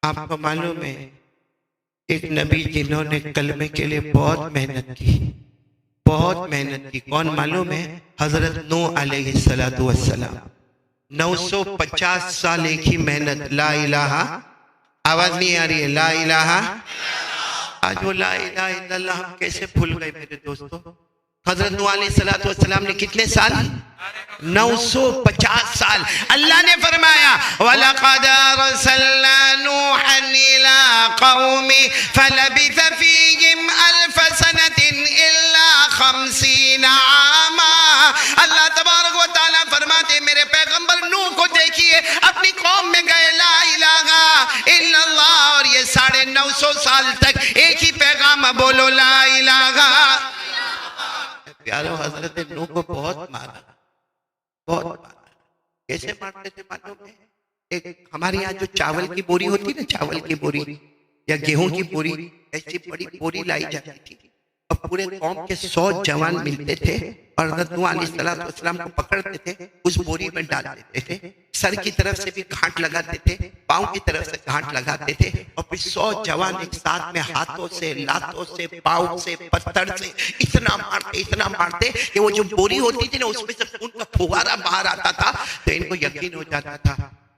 आपको मालूम है एक नबी जिन्होंने कलमे के लिए बहुत मेहनत की, बहुत मेहनत की, कौन मालूम है? हजरत नूह अलैहिस्सलातु वस्सलाम। 950 साल एक ही मेहनत, ला इलाहा, आवाज नहीं आ रही है, ला इलाहा। आज वो ला इलाहा इल्लल्लाह हम कैसे भूल गए मेरे दोस्तों? हजरत नूह अलैहिस्सलातु वस्सलाम ने कितने साल? 950 साल। अल्लाह ने फरमाया वलक़द अरसलना नूहन इला क़ौमी फलबिथ फ़ीहिम अल्फ़ सनतिन इल्ला 50 आमा। अल्लाह तबारक व तआला फरमाते मेरे पैगंबर नूह को देखिए, अपनी कौम में गए ला इलाहा इल्लल्लाह, और ये 950 साल तक एक ही पैगाम बोलो ला इलाहा। प्यारो हजरत नूह को बहुत मारा, बहुत मारा। कैसे मारते थे मालूम है? एक हमारे यहाँ जो चावल की बोरी होती है ना, चावल की बोरी या गेहूं की बोरी, ऐसी बड़ी बोरी लाई जाती थी और पूरे कौम के 100 जवान मिलते थे और हज़रत नूह अलैहिस्सलाम को पकड़ते थे, उस बोरी में डाल देते थे। सर की तरफ से भी घाट लगाते थे, पांव की तरफ से घाट लगाते थे और फिर 100 जवान एक साथ में हाथों से, लातों से, पांव से, पत्थर से इतना मारते कि वो जो बोरी होती थी ना उसमें से खून का फुहारा बाहर आता था। तो इनको यकीन हो जाता था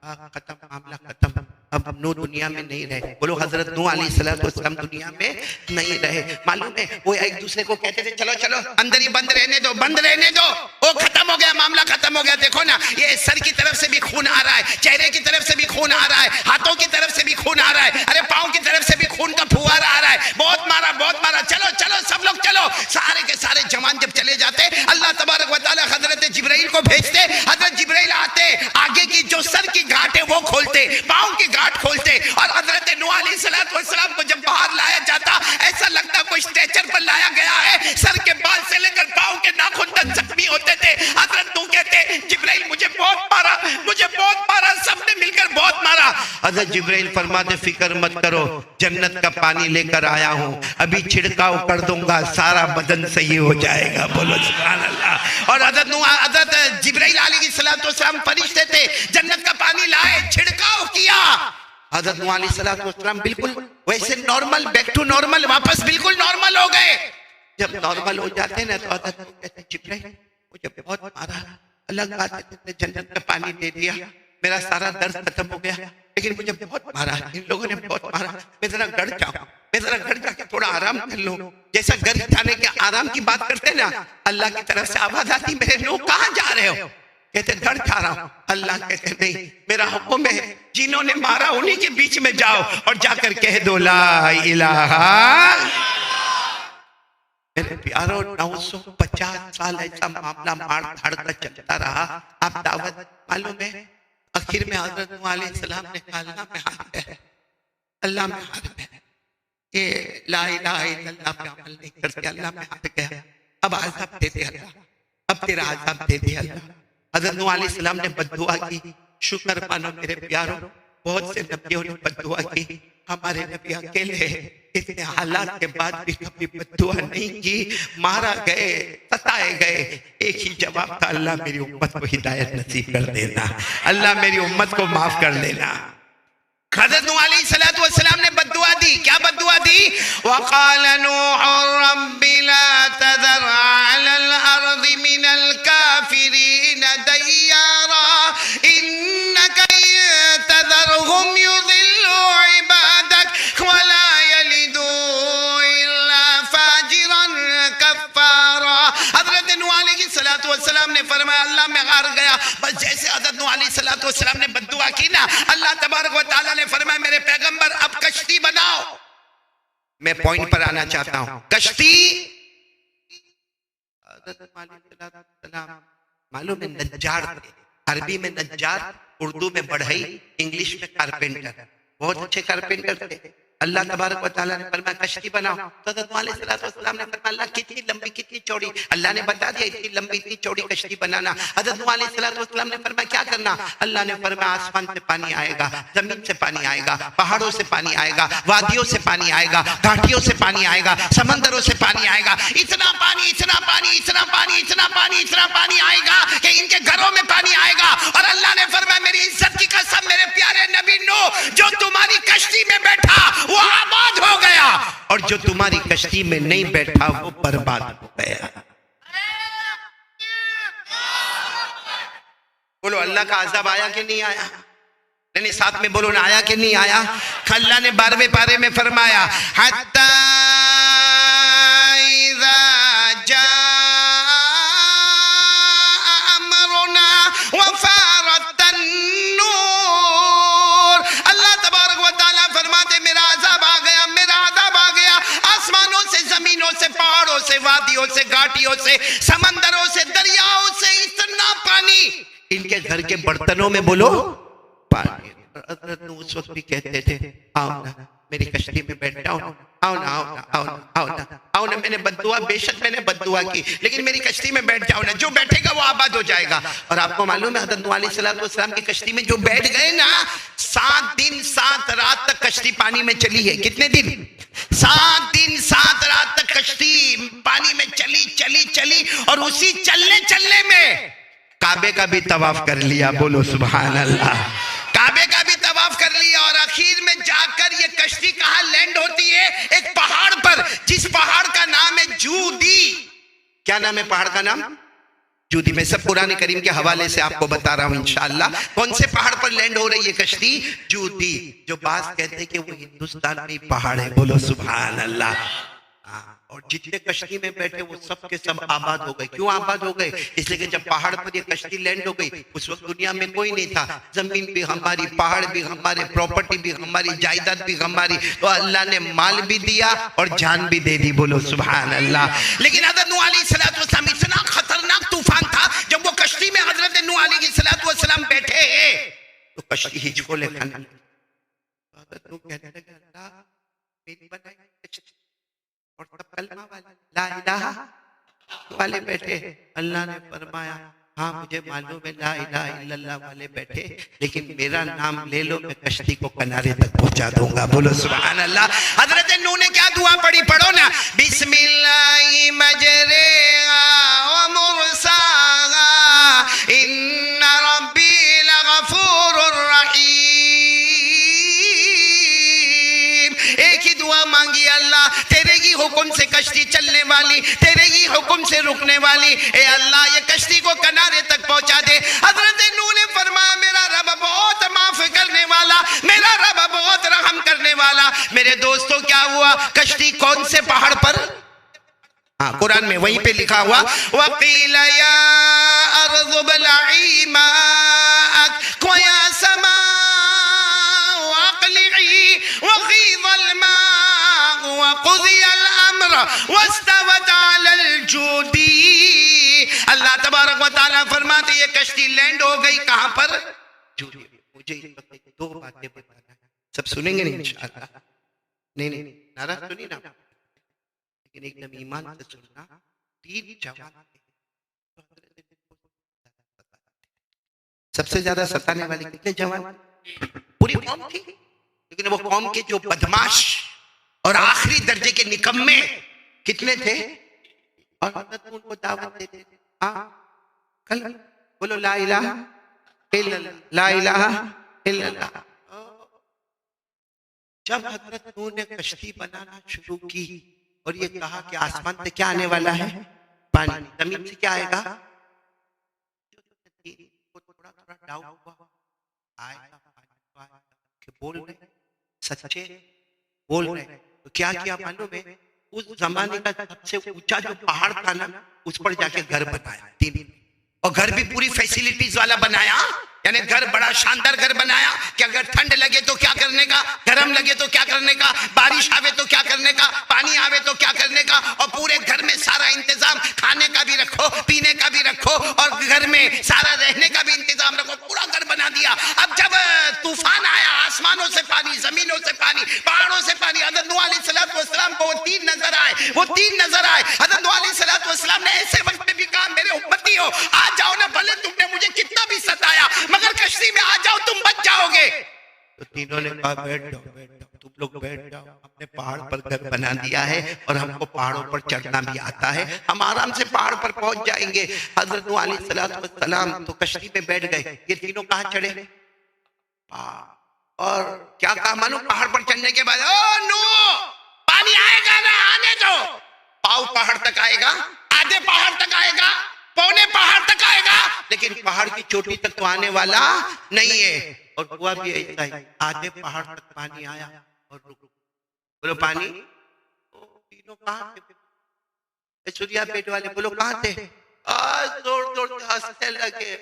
खत्म, मामला खत्म, अब नूह दुनिया में नहीं रहे। बोलो हजरत नूह अलैहिस्सलाम दुनिया में नहीं रहे। मालूम है वो एक दूसरे को कहते थे चलो चलो अंदर ही बंद रहने दो, बंद रहने दो, वो खत्म हो गया, मामला खत्म हो गया। देखो ना ये सर की तरफ से भी खून आ रहा है, चेहरे की तरफ से भी खून आ रहा है, हाथों की तरफ से भी खून आ रहा है, अरे पाँव की तरफ से भी खून का फुहारा आ रहा है। बहुत मारा, बहुत मारा, चलो चलो सब लोग चलो। सारे के सारे जवान जब चले जाते अल्लाह तबारक व तआला हजरत जिब्राइल को भेजते, हजरत जिब्राइल आते, आगे की जो सर की घाट है वो खोलते, पाँव की घाट खोलते और हजरत नूह अलैहिस्सलाम को जब बाहर लाया जाता ऐसा लगता कोई स्ट्रेचर पर लाया गया है। सर के बाल से लेकर पाँव के नाखून तक जख्मी होते थे। हजरत नूह कहते जिब्राइल मुझे बहुत मारा, मुझे बहुत मारा, सबने मिलकर बहुत मारा। हजरत जिब्राइल फरमाते फिक्र मत करो, जन्नत का पानी लेकर आया हूँ, अभी छिड़काव कर दूंगा, सारा बदन सही हो जाएगा। बोलो सुभान अल्लाह। और हजरत जिब्राइल अलैहिस्सलाम फरिश्ते थे, जन्नत का पानी लाए, छिड़काव किया। हजरत नूह अलैहिस्सलाम बिल्कुल वैसे नॉर्मल, बैक टू नॉर्मल, वापस बिल्कुल नॉर्मल हो गए। जब नॉर्मल हो जाते ना तो हजरत कहते जिब्राइल मुझे बहुत मारा, अलग बात है जन्नत का पानी दे दिया, मेरा सारा दर्द खत्म हो गया, लेकिन मुझे बहुत मारा, इन लोगों ने बहुत मारा, मैं जरा घर जाऊं, मैं जरा घर जाके थोड़ा आराम कर लूं। जैसा घर जाने के आराम की बात करते ना, अल्लाह की तरफ से आवाज आती मेरे नूह कहाँ जा रहे हो? कहते घर जा रहा हूं। अल्लाह कहते नहीं, मेरा हुक्म है जिन्होंने मारा उन्हीं के बीच में जाओ और जाकर कह दो ला इलाहा। मेरे प्यारो 950 साल ऐसा मामला मार धाड़ का चलता रहा। आप दावत मालूम है आखिर में हजरत नूह अलैहिस्सलाम ने कहा अल्लाह में हाथ है, अल्लाह में हाथ है, ये ला इलाहा इल्लल्लाह पे अमल नहीं करते, अल्लाह में हाथ गया, अब आज़ाब दे दे अल्लाह, अब तेरा आज़ाब दे दे अल्लाह। हज़रत नूह अलैहिस्सलाम ने बद्दुआ की, शुक्र मानो मेरे प्यारों, बहुत से नबियों ने बद्दुआ की, हमारे नबी अकेले इतने हालात के बाद भी कभी बद्दुआ नहीं की। मारा गए, सताए गए, एक ही जवाब था अल्लाह मेरी उम्मत को हिदायत नसीब कर देना, अल्लाह मेरी उम्मत को माफ कर देना। हज़रत नूह अलैहिस्सलाम ने बद्दुआ दी, क्या बद्दुआ दी? वक़ाल नूह रब्बि ला तज़र अलल अर्दि मिनल काफिरीन दय्यारा इन्नका इन तज़रहुम युज़िल्लू इबादक वला यलिदू इल्ला फाजिरन कफ़ारा। हज़रत नूह अलैहिस्सलाम ने फरमाया अल्लाह मैं हार गया। बस जैसे हज़रत नूह अलैहिस्सलाम ने बद्दुआ की ना, अल्लाह तबारक व तआला ने फरमाया मेरे पैगंबर अब कश्ती बनाओ। मैं पॉइंट पर आना चाहता हूं। कश्ती मालूम है नज्जार थे, अरबी में नज्जार, उर्दू में बढ़ई, इंग्लिश में कारपेंटर, बहुत अच्छे कारपेंटर थे। अल्लाह तबारक व तआला ने फरमाया कश्ती बनाओ। तो हज़रत नूह अलैहिस्सलाम ने फरमाया अल्लाह कितनी लंबी कितनी चौड़ी? अल्लाह ने बता दिया इतनी लंबी इतनी चौड़ी कश्ती बनाना। हज़रत नूह अलैहिस्सलाम ने फरमाया क्या करना? अल्लाह ने फरमाया आसमान से पानी आएगा, जमीन से पानी आएगा, पहाड़ों से पानी आएगा, वादियों से पानी आएगा, घाटियों से पानी आएगा, समंदरों से पानी आएगा। इतना पानी, इतना पानी, इतना पानी, इतना पानी, इतना पानी आएगा कि इनके घरों में पानी आएगा। और अल्लाह ने फरमाया मेरी इज्जत की कसम मेरे प्यारे नबी नूह, जो तुम्हारे तुम्हारी कश्ती में बैठा वो आबाद हो गया, और जो तुम्हारी कश्ती में नहीं बैठा वो बर्बाद हो गया। बोलो अल्लाह का अज़ाब आया कि नहीं आया? नहीं, साथ में बोलो ना, आया कि नहीं आया? अल्लाह ने 12वें पारे में फरमाया, हत्ता इज़ा जाअ अमरुना व फारत अन्नूर। अल्लाह तबारक व तआला फरमाते मेरा अज़ाब आ गया, मेरा अज़ाब आ गया। आसमानों से, जमीनों से, पहाड़ों से, वादियों से, घाटियों से, समंदरों से, दरियाओं से इतना पानी, इनके घर के बर्तनों में बोलो पानी। उस वक्त भी कहते थे आओ ना मेरी कश्ती में बैठ जाओ, आओ ना, आओ ना, आओ ना, आओ ना, आओ ना। मैंने बद्दुआ, बेशक मैंने बद्दुआ की, लेकिन मेरी कश्ती में बैठ जाओ ना, जो बैठेगा वो आबाद हो जाएगा। और आपको मालूम है हज़रत नूह अलैहिस्सलाम की कश्ती में जो बैठ गए ना, 7 दिन 7 रात तक कश्ती पानी में चली है। कितने दिन? 7 दिन 7 रात तक कश्ती पानी में चली चली चली, और उसी चलने चलने में काबे का भी तवाफ कर लिया। बोलो सुभान अल्लाह। काबे का भी तवाफ कर लिया, और आखिर में जाकर ये कश्ती कहां लैंड होती है? एक पहाड़ पर, जिस पहाड़ का नाम है जूदी। क्या नाम है पहाड़ का? नाम जूदी। मैं सब कुरान करीम के हवाले से आपको बता रहा हूं इंशाअल्लाह। कौन से पहाड़ पर लैंड हो रही है कश्ती? जूदी। जो बात कहते हैं कि वो हिंदुस्तान में पहाड़ है। बोलो सुभान अल्लाह। और जितने कश्ती में बैठे वो सब के सब आबाद हो गए। क्यों आबाद हो गए? इसलिए कि जब पहाड़ पर ये कश्ती लैंड हो गई, उस वक्त दुनिया में कोई नहीं था। जमीन भी हमारी, पहाड़ भी हमारे, प्रॉपर्टी भी हमारी, जायदाद भी हमारी। तो अल्लाह ने माल भी दिया और जान भी दे दी। बोलो सुभान अल्लाह। लेकिन हज़रत नूह अलैहिस्सलाम इतना खतरनाक तूफान था, जब वो कश्ती में हज़रत नूह अलैहिस्सलाम बैठे तो कश्ती हिचकोले खाने लगी। और तब कलमा वाले, ला इलाहा वाले बैठे। अल्लाह ने फरमाया हाँ मुझे मालूम है ला इलाहा इल्लल्लाह वाले बैठे, लेकिन मेरा नाम ले लो, मैं कश्ती को किनारे तक पहुंचा दूंगा। बोलो सुभान अल्लाह। हजरत नूह ने क्या दुआ पढ़ी? पढ़ो ना, बिस्मिल्लाहि मजरेहा व मुरसाहा इन्ना रब्बी लगफूरुर रहीम। एक ही दुआ मांगी, अल्लाह तेरे ही हुक्म से कश्ती चलने वाली, तेरे ही हुक्म से रुकने वाली, ए अल्लाह ये कश्ती को किनारे तक पहुंचा दे। हजरत नूह ने फरमाया मेरा रब बहुत माफ करने वाला, मेरा रब बहुत रहम करने वाला। मेरे दोस्तों क्या हुआ? कश्ती कौन से पहाड़ पर? हाँ कुरान में वहीं पे लिखा हुआ, वक़ील या अर्ज़ु बलई माअक व या समाअ अक़लिई वग़ीज़ल माअ वक़ुज़ियल अम्र वस्तवत अलल जूदी। अल्लाह तबारक व तआला फरमाते ये कश्ती लैंड हो गई कहां पर? जूदी। मुझे इस वक्त दो बातें बताना है, सब सुनेंगे नहीं इंशाअल्लाह। नहीं नाराज तो नहीं ना, लेकिन एकदम ईमान से सुनना। 3 जवान सबसे ज्यादा सताने वाले कितने जवान? पूरी कौम थी, लेकिन वो कौम के जो बदमाश और आखिरी दर्जे के निकम्मे कितने थे? और उनको दावत देते थे। हाँ कल बोलो ला इलाहा इल्लल्लाह, ला इलाहा इल्लल्लाह। जब हजरत नूह ने कश्ती बनाना शुरू की और ये कहा कि आसमान से क्या आने वाला है? पानी। जमीन से क्या आएगा? थोड़ा डाउट हुआ, आएगा पानी। बोल रहे सच्चे बोल रहे, तो क्या किया मालूम है? उस जमाने का सबसे ऊंचा जो पहाड़ था ना, उस पर जाके घर बनाया 3 दिन, और घर भी पूरी फैसिलिटीज वाला बनाया। यानी घर बड़ा शानदार घर बनाया कि अगर ठंड लगे तो क्या करने का, गर्म लगे तो क्या करने का, बारिश आवे तो क्या करने का, पानी आवे तो क्या करने का, और पूरे घर में सारा इंतजाम, खाने का भी रखो, पीने का भी रखो, और घर में सारा रहने का भी इंतजाम रखो। पूरा घर बना दिया। अब जब तूफान आया, आसमानों से पानी, जमीनों से पानी, पहाड़ों से पानी, हज़रत नूह अलैहिस्सलाम को वो 3 नजर आए, वो 3 नजर आए। हज़रत नूह अलैहिस्सलाम ने ऐसे वक्त में भी कहा मेरे उम्मती हो आ जाओ ना, भले तुमने मुझे कितना भी सताया, मगर कश्ती में आ जाओ, तुम बच जाओगे। तो तीनों ने कहा बैठ जाओ, तुम लोग बैठ जाओ, हमने पहाड़ पर घर बना दिया है और हमको पहाड़ों पर चढ़ना भी आता है, हम आराम से पहाड़ पर पहुंच जाएंगे। हज़रत नूह अलैहिस्सलाम तो कश्ती में बैठ गए। ये तीनों कहां चढ़े? और क्या कहा मालूम? पहाड़ पर चढ़ने के बाद, ओ नो, पानी आएगा ना, आने दो। पाव पहाड़ तक आएगा, आधे पहाड़ तक आएगा, पौने पहाड़ तक आएगा, लेकिन पहाड़ की चोटी तक तो आने वाला नहीं है। और हुआ भी ऐसा ही, आधे पहाड़ तक पानी आया और रुक। बोलो पानी, तीनों कहाँ थे? सूर्या पेट वाले बोलो कहाँ थे? जोर जोर से हंसने लगे।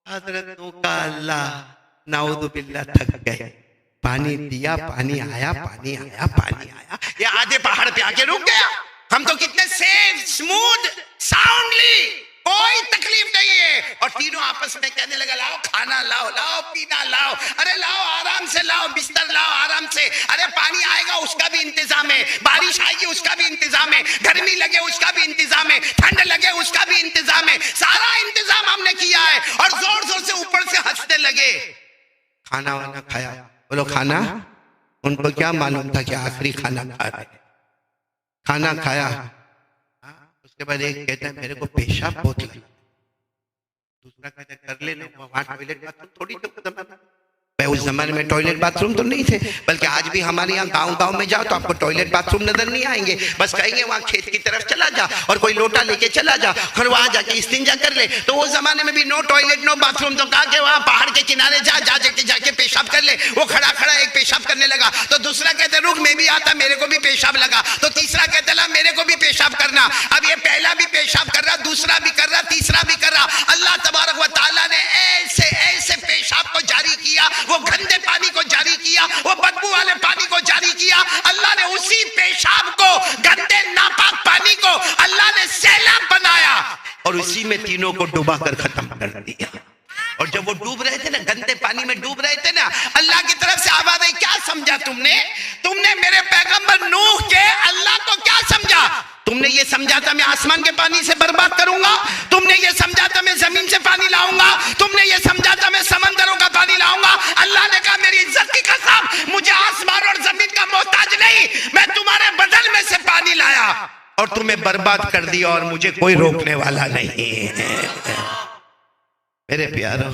हजरतों का अल्लाह नाउदु बिल्लाह थक गए। पानी दिया, पानी आया, पानी आया, पानी आया, ये आधे पहाड़ पे आके रुक गया। हम तो कितने सेफ, स्मूथ, साउंडली, कोई तकलीफ नहीं है। और तीनों आपस में कहने लगा, लाओ खाना लाओ, लाओ पीना लाओ, अरे लाओ आराम से लाओ, बिस्तर लाओ आराम से, अरे पानी आएगा उसका भी इंतजाम है, बारिश आएगी उसका भी इंतजाम है, गर्मी लगे उसका भी इंतजाम है, ठंड लगे उसका भी इंतजाम है, सारा इंतजाम हमने किया है। और जोर जोर से ऊपर से हंसने लगे। खाना वाना खाया। बोलो खाना, उनको क्या मालूम था कि आखिरी खाना खा रहे। खाना खाया, उसके बाद एक कहता है मेरे को पेशाब बहुत लगा, दूसरा कहता है कर लेना, वहां टॉयलेट बाथरूम थोड़ी तो उस जमाने में टॉयलेट बाथरूम तो नहीं थे, बल्कि आज भी हमारे यहाँ गांव में जाओ तो आपको टॉयलेट बाथरूम नजर नहीं आएंगे। बस कहेंगे वहां खेत की तरफ चला जा और कोई लोटा लेके चला जा और वहां जाके इस्तिंजा कर ले। तो उस जमाने में भी नो टॉयलेट नो बाथरूम, तो कहा कि वहां पहाड़ के किनारे जाके पेशाब कर ले। वो खड़ा खड़ा एक पेशाब करने लगा, तो दूसरा कहते रुक मैं भी आता, मेरे को भी पेशाब लगा। तो तीसरा कहते ला मेरे को भी पेशाब करना। अब ये पहला भी पेशाब कर रहा, दूसरा भी कर रहा, तीसरा भी कर रहा। अल्लाह तबारक व तआला ने ऐसे ऐसे पेशाब को जारी किया, वो गंदे पानी को जारी किया, वो बदबू वाले पानी को जारी किया। अल्लाह ने उसी पेशाब को, गंदे नापाक पानी को अल्लाह ने सैलाब बनाया और उसी में तीनों को डुबा कर खत्म कर दिया। और जब वो डूब रहे थे ना, गंदे पानी में डूब रहे थे ना, अल्लाह की तरफ से आवाज आई, क्या समझा तुमने मेरे पैगंबर नूह के अल्लाह को क्या समझा? तुमने ये समझा था मैं आसमान के पानी से बर्बाद करूंगा, तुमने ये समझा था मैं जमीन से पानी लाऊंगा, तुमने ये समझा था मैं समंदरों का पानी लाऊंगा। अल्लाह ने कहा मेरी इज्जत की कसम, मुझे आसमान और जमीन का मोहताज नहीं, मैं तुम्हारे बदल में से पानी लाया और तुम्हें बर्बाद कर दिया और मुझे कोई रोकने वाला नहीं है। मेरे प्यारो,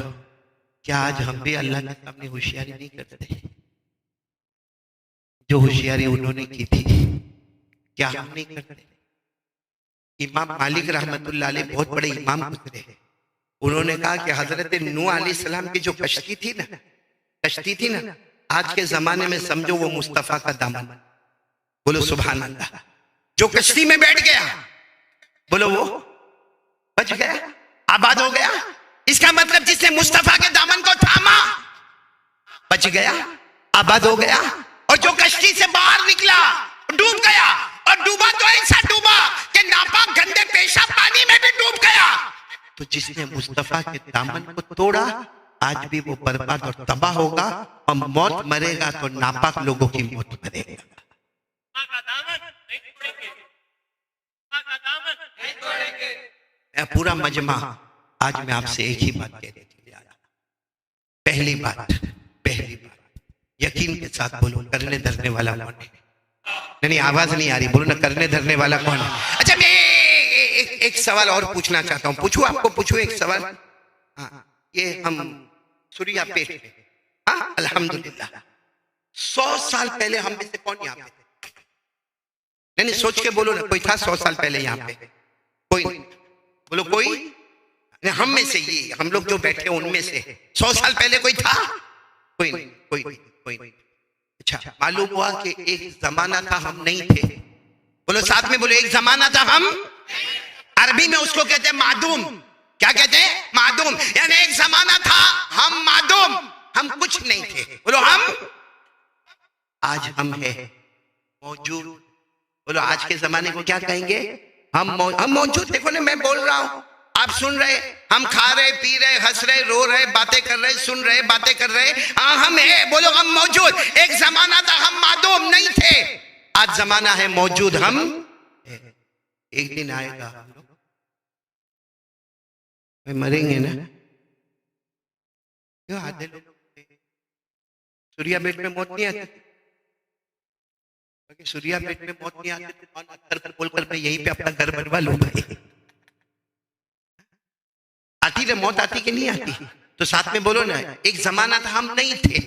क्या आज हम भी अल्लाह के सामने होशियारी नहीं करते? जो होशियारी उन्होंने की थी क्या हम नहीं करते? इमाम मालिक रहमतुल्लाह अलैह बहुत बड़े इमाम गुजरे। उन्होंने कहा कि हजरत नूह अलैहिस्सलाम की जो कश्ती थी ना, आज के जमाने में समझो वो मुस्तफा का दामन। बोलो सुभान अल्लाह। जो कश्ती में बैठ गया, बोलो वो बच गया, आबाद हो गया। इसका मतलब जिसने मुस्तफा के दामन को थामा बच गया, आबाद हो गया। और जो कश्ती से बाहर निकला डूब गया, और डूबा तो ऐसा डूबा कि नापाक गंदे पेशाब पानी में भी डूब गया। तो जिसने मुस्तफा के दामन को तोड़ा आज भी वो बर्बाद और तबाह होगा, और मौत मरेगा तो नापाक लोगों की मौत मरेगा। पूरा मजमा आज मैं आपसे एक ही बात कहने के लिए आया। पहली बात यकीन के साथ बोलो, करने धरने वाला कौन है? नहीं आवाज नहीं आ रही, बोलो ना, करने धरने वाला कौन है? अच्छा मैं एक सवाल और पूछना चाहता हूँ, पूछूं आपको? पूछूं एक सवाल? हाँ, ये हम सूर्या पेट में, हाँ अल्हम्दुलिल्लाह 100 साल पहले हम में से कौन यहाँ पे? नहीं सोच के बोलो ना, कोई था 100 साल पहले यहाँ पे? कोई नहीं। बोलो कोई? हम में से, ये हम लोग जो बैठे उनमें से 100 साल पहले कोई था? कोई नहीं, कोई। अच्छा, मालूम हुआ कि एक जमाना था हम नहीं थे। बोलो साथ में बोलो, एक जमाना था हम, अरबी में उसको कहते हैं मादूम। क्या कहते हैं? मादूम। यानी एक जमाना था हम मादूम, हम कुछ नहीं थे। बोलो हम, आज हम है मौजूद। बोलो आज के जमाने को क्या कहेंगे? हम मौजूद। देखो ना, मैं बोल रहा हूं, आप सुन रहे, हम खा रहे, पी रहे, हंस रहे, रो रहे, बातें कर रहे, सुन रहे, बातें कर रहे, हम है। बोलो हम मौजूद। एक जमाना था हम मादूम नहीं थे, आज जमाना है मौजूद, हम। एक दिन आएगा मरेंगे ना। क्यों आधे लोग सूर्या पेट में मौत नहीं आती? सूर्या पेट में मौत नहीं आती तो पत्थर पर बोलकर मैं यहीं पे अपना घर बनवा लूंगा। आती ना मौत, आती कि नहीं आती? तो साथ में बोलो ना, एक जमाना था हम नहीं थे,